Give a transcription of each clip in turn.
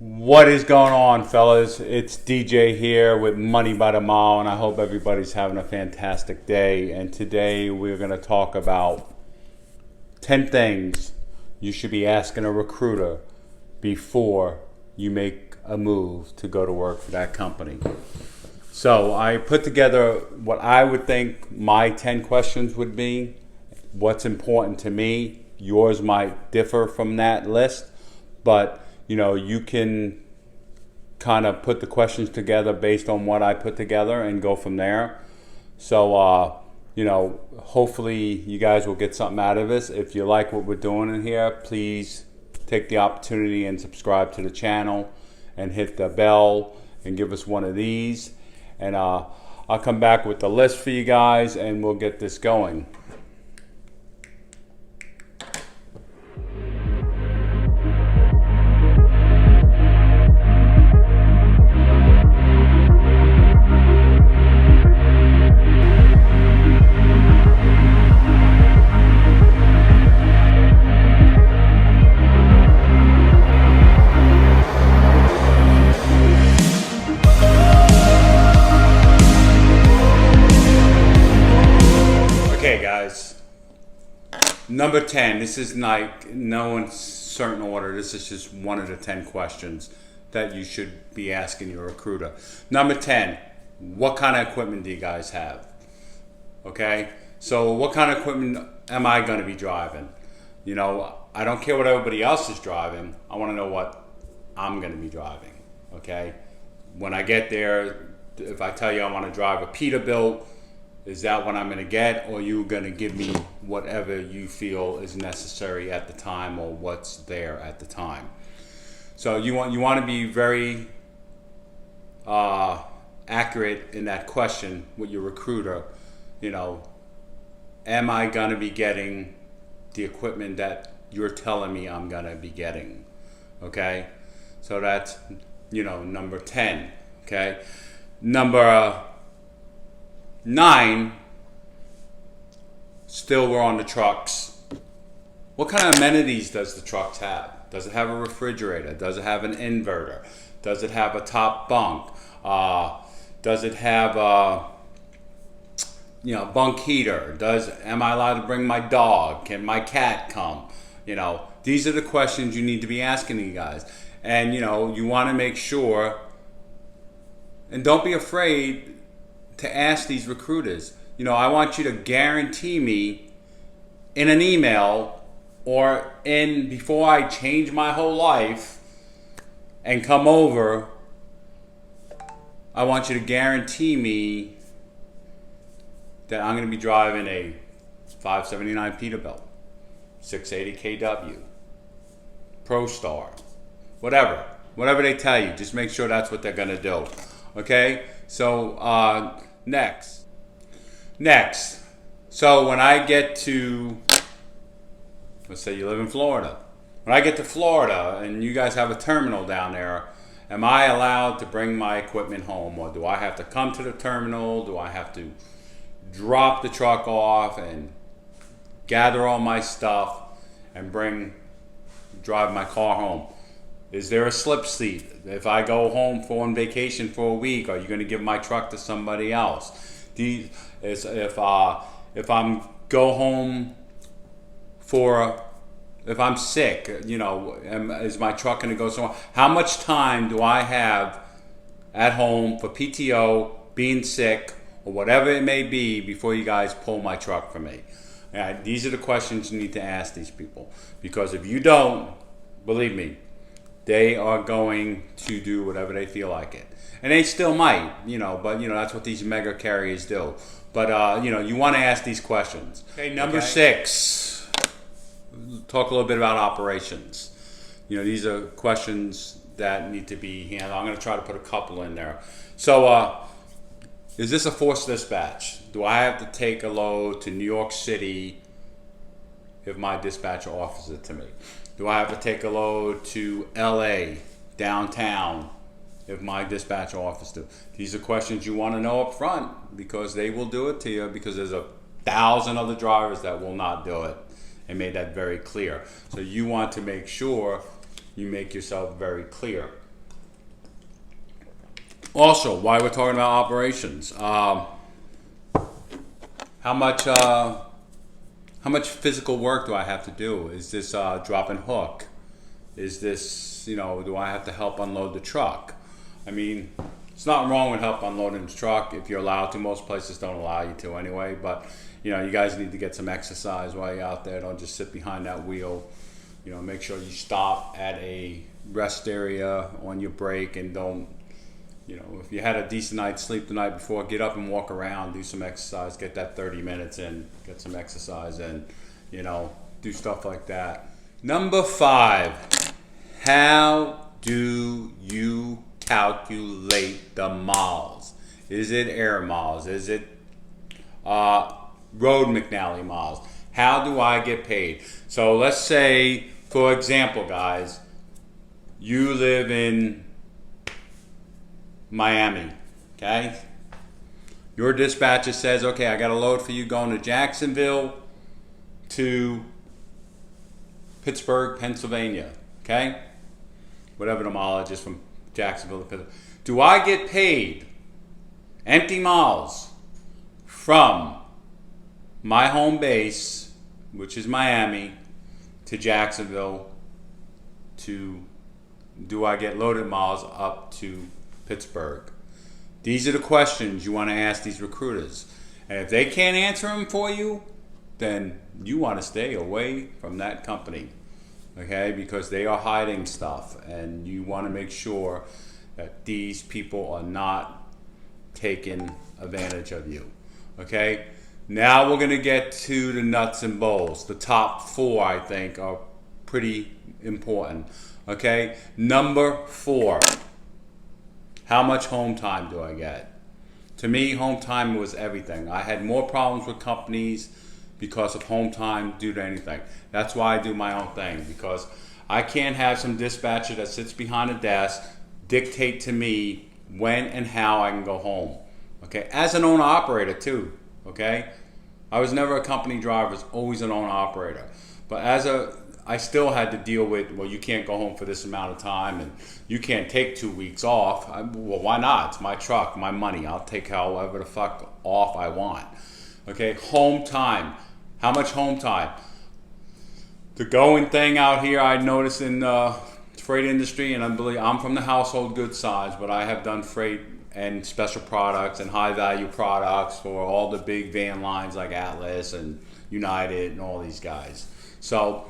What is going on, fellas? It's DJ here with Money by the Mile, and I hope everybody's having a fantastic day. And today we're going to talk about 10 things you should be asking a recruiter before you make a move to go to work for that company. So I put together what I would think my 10 questions would be, what's important to me. Yours might differ from that list, but you can kind of put the questions together based on what I put together and go from there. So, hopefully you guys will get something out of this. If you like what we're doing in here, please take the opportunity and subscribe to the channel and hit the bell and give us one of these. And I'll come back with the list for you guys and we'll get this going. Okay, guys. Number 10. This is like no certain order. This is just one of the 10 questions that you should be asking your recruiter. Number 10. What kind of equipment do you guys have? Okay. So what kind of equipment am I going to be driving? I don't care what everybody else is driving. I want to know what I'm going to be driving. Okay. When I get there, if I tell you I want to drive a Peterbilt, is that what I'm going to get, or are you going to give me whatever you feel is necessary at the time or what's there at the time? So you want to be very accurate in that question with your recruiter. Am I going to be getting the equipment that you're telling me I'm going to be getting? Okay? So that's, number 10. Okay? Number 9, still we're on the trucks. What kind of amenities does the trucks have? Does it have a refrigerator? Does it have an inverter? Does it have a top bunk? Does it have a bunk heater? Am I allowed to bring my dog? Can my cat come? These are the questions you need to be asking you guys. And you want to make sure, and don't be afraid to ask these recruiters. I want you to guarantee me in an email or before I change my whole life and come over, I want you to guarantee me that I'm going to be driving a 579 Peterbilt, 680 kW, ProStar, whatever they tell you. Just make sure that's what they're going to do. Okay? So next. So when I get to, let's say you live in Florida. When I get to Florida and you guys have a terminal down there, am I allowed to bring my equipment home, or do I have to come to the terminal? Do I have to drop the truck off and gather all my stuff and drive my car home? Is there a slip seat? If I go home on vacation for a week, are you going to give my truck to somebody else? If I'm go home if I'm sick, is my truck going to go somewhere? How much time do I have at home for PTO, being sick, or whatever it may be before you guys pull my truck for me? These are the questions you need to ask these people, because if you don't, believe me, they are going to do whatever they feel like it. And they still might, but that's what these mega carriers do. But you want to ask these questions. Okay, number 6. Talk a little bit about operations. These are questions that need to be handled. I'm going to try to put a couple in there. So, is this a forced dispatch? Do I have to take a load to New York City if my dispatcher offers it to me? Do I have to take a load to LA, downtown, if my dispatcher offers to? These are questions you want to know up front, because they will do it to you, because there's 1,000 other drivers that will not do it, and made that very clear. So you want to make sure you make yourself very clear. Also, while we're talking about operations, how much physical work do I have to do? Is this drop and hook? Is this, do I have to help unload the truck? I mean, it's not wrong with help unloading the truck if you're allowed to. Most places don't allow you to anyway, but you guys need to get some exercise while you're out there. Don't just sit behind that wheel. Make sure you stop at a rest area on your break, and don't, if you had a decent night's sleep the night before, get up and walk around, do some exercise, get that 30 minutes in, get some exercise in, do stuff like that. Number 5, how do you calculate the miles? Is it air miles? Is it road McNally miles? How do I get paid? So let's say, for example, guys, you live in Miami, okay? Your dispatcher says, okay, I got a load for you going to Jacksonville to Pittsburgh, Pennsylvania, okay? Whatever the mileage is from Jacksonville to Pittsburgh. Do I get paid empty miles from my home base, which is Miami, to Jacksonville, do I get loaded miles up to Pittsburgh? These are the questions you want to ask these recruiters. And if they can't answer them for you, then you want to stay away from that company, okay? Because they are hiding stuff, and you want to make sure that these people are not taking advantage of you, okay? Now we're going to get to the nuts and bolts. The top 4, I think, are pretty important, okay? Number 4. How much home time do I get? To me, home time was everything. I had more problems with companies because of home time due to anything. That's why I do my own thing, because I can't have some dispatcher that sits behind a desk dictate to me when and how I can go home. Okay, as an owner operator too. Okay, I was never a company driver. I was always an owner operator. But I still had to deal with, well, you can't go home for this amount of time, and you can't take 2 weeks off. Well, why not? It's my truck, my money. I'll take however the fuck off I want. Okay, home time. How much home time? The going thing out here, I noticed in the freight industry, and I'm from the household goods side, but I have done freight and special products and high value products for all the big van lines like Atlas and United and all these guys. So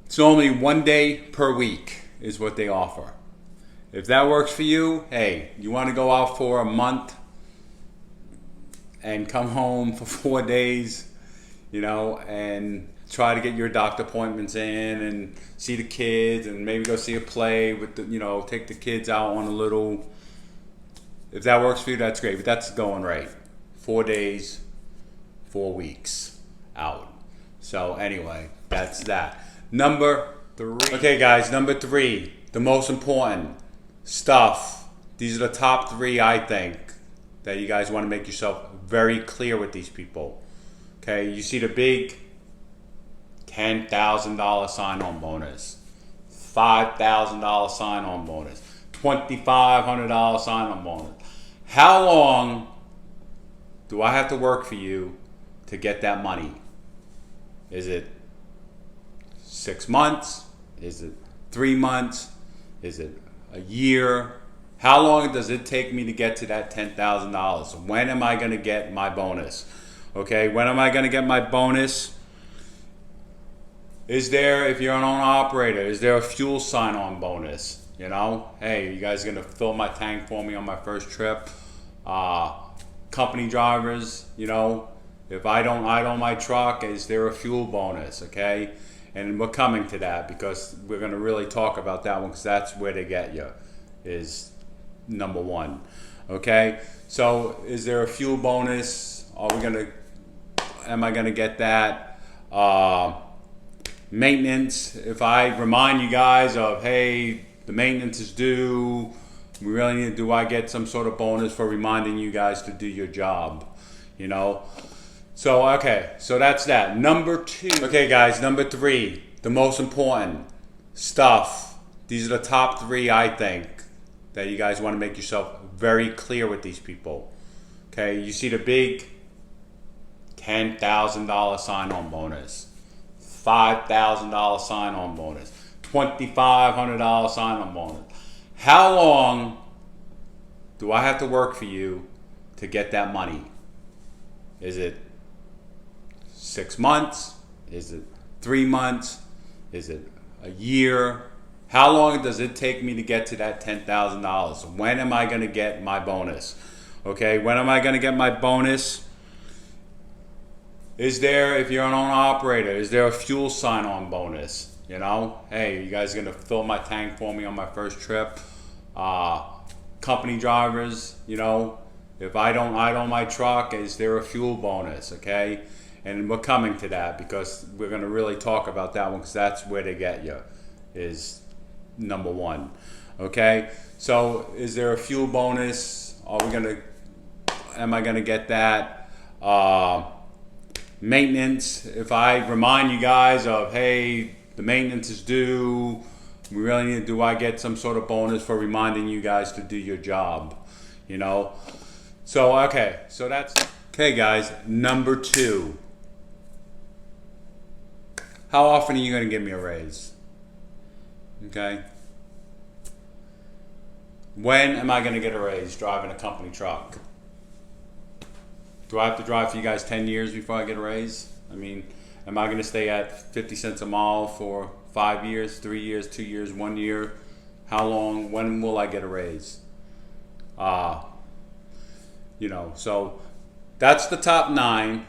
it's normally 1 day per week is what they offer. If that works for you, hey, you want to go out for a month and come home for 4 days, and try to get your doctor appointments in and see the kids and maybe go see a play with take the kids out on a little. If that works for you, that's great, but that's the going rate. 4 days, 4 weeks out. So anyway, that's that. Number 3. Okay, guys, number 3, the most important stuff. These are the top 3, I think, that you guys want to make yourself very clear with these people. Okay, you see the big $10,000 sign-on bonus, $5,000 sign-on bonus, $2,500 sign-on bonus. How long do I have to work for you to get that money? Is it 6 months? Is it 3 months? Is it a year? How long does it take me to get to that $10,000? When am I going to get my bonus? Okay, when am I going to get my bonus? Is there, if you're an owner operator, is there a fuel sign-on bonus? Hey, you guys are going to fill my tank for me on my first trip? Company drivers, if I don't idle my truck, is there a fuel bonus? Okay, and we're coming to that because we're going to really talk about that one, because that's where they get you, is number 1. Okay, so is there a fuel bonus? Am I going to get that? Maintenance, if I remind you guys of, hey, the maintenance is due, we really need, do I get some sort of bonus for reminding you guys to do your job? So, okay, so that's that. Number 2. Okay, guys, number 3, the most important stuff. These are the top 3, I think, that you guys want to make yourself very clear with these people. Okay, you see the big $10,000 sign-on bonus, $5,000 sign-on bonus, $2,500 sign-on bonus. How long do I have to work for you to get that money? Is it 6 months? Is it 3 months? Is it a year? How long does it take me to get to that $10,000? When am I going to get my bonus? Okay, when am I going to get my bonus? Is there, if you're an owner operator, is there a fuel sign-on bonus? You know, hey, you guys are going to fill my tank for me on my first trip? Company drivers, you know, if I don't idle my truck, is there a fuel bonus? Okay, and we're coming to that because we're going to really talk about that one, because that's where they get you, is number one. Okay, so is there a fuel bonus? Am I going to get that? Maintenance, if I remind you guys of, hey, the maintenance is due, we really need, do I get some sort of bonus for reminding you guys to do your job? You know, so okay, so that's okay, guys. Number 2, how often are you going to give me a raise? Okay, when am I going to get a raise driving a company truck? Do I have to drive for you guys 10 years before I get a raise? I mean, am I going to stay at 50 cents a mile for 5 years, 3 years, 2 years, 1 year? How long? When will I get a raise? You know, so that's the top 9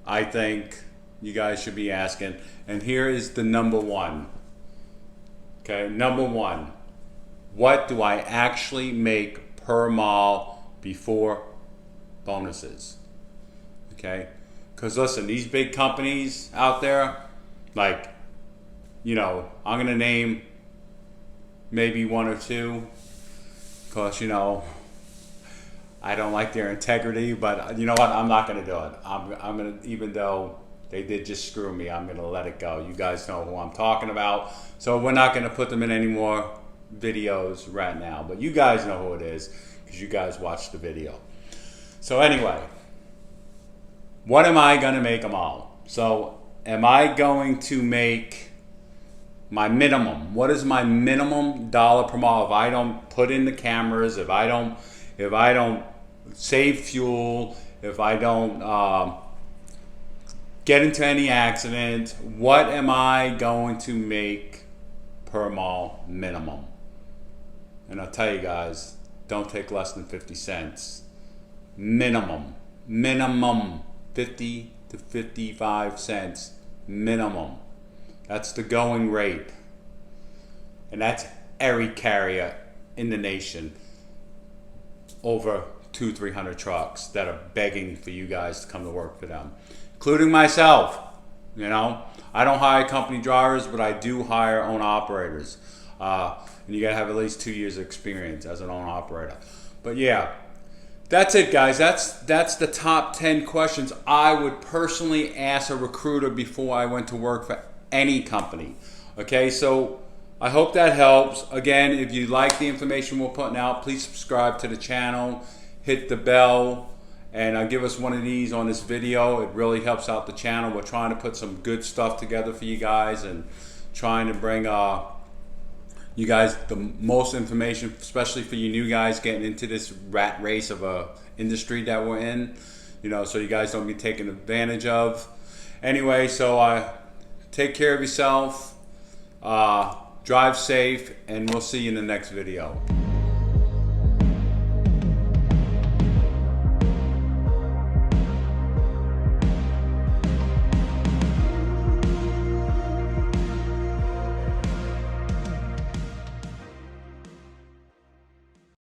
I think you guys should be asking. And here is the number 1. Okay, number 1. What do I actually make per mile before bonuses? Okay, because listen, these big companies out there, like, you know, I'm gonna name maybe 1 or 2, because, you know, I don't like their integrity, but you know what, I'm not gonna do it. I'm gonna, even though they did just screw me, I'm gonna let it go. You guys know who I'm talking about, so we're not gonna put them in any more videos right now, but you guys know who it is because you guys watched the video. So anyway, what am I going to make them all? So am I going to make my minimum? What is my minimum dollar per mile if I don't put in the cameras, if I don't save fuel, if I don't get into any accident? What am I going to make per mile minimum? And I'll tell you guys, don't take less than 50 cents. Minimum 50 to 55 cents minimum. That's the going rate, and that's every carrier in the nation. Over 200-300 trucks that are begging for you guys to come to work for them, including myself. You know, I don't hire company drivers, but I do hire owner operators, and you gotta have at least 2 years of experience as an owner operator. But yeah, that's it, guys. That's the top 10 questions I would personally ask a recruiter before I went to work for any company. Okay, so I hope that helps. Again, if you like the information we're putting out, please subscribe to the channel, hit the bell, and give us one of these on this video. It really helps out the channel. We're trying to put some good stuff together for you guys and trying to bring you guys the most information, especially for you new guys getting into this rat race of a industry that we're in, you know, so you guys don't be taken advantage of. Anyway, so take care of yourself, drive safe, and we'll see you in the next video.